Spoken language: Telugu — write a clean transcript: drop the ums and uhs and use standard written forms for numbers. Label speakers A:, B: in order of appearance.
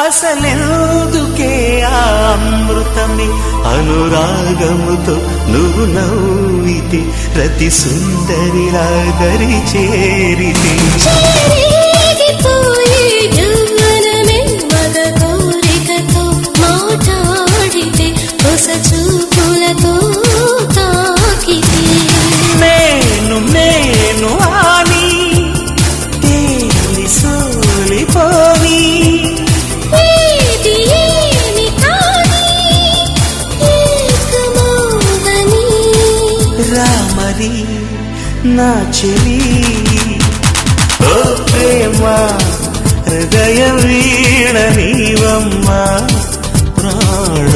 A: అసలెందుకే ఆ అమృతమే అనురాగముతో నువ్వు నవ్వితే రతి సుందరిలా దరి చేరితే
B: చూపులతో తాకితే
A: నేను నేను ఆని తేలి సోలిపోని రామరి నా చెలి ఓ ప్రేమ హృదయ వీణ నీవమ్మ ప్రాణ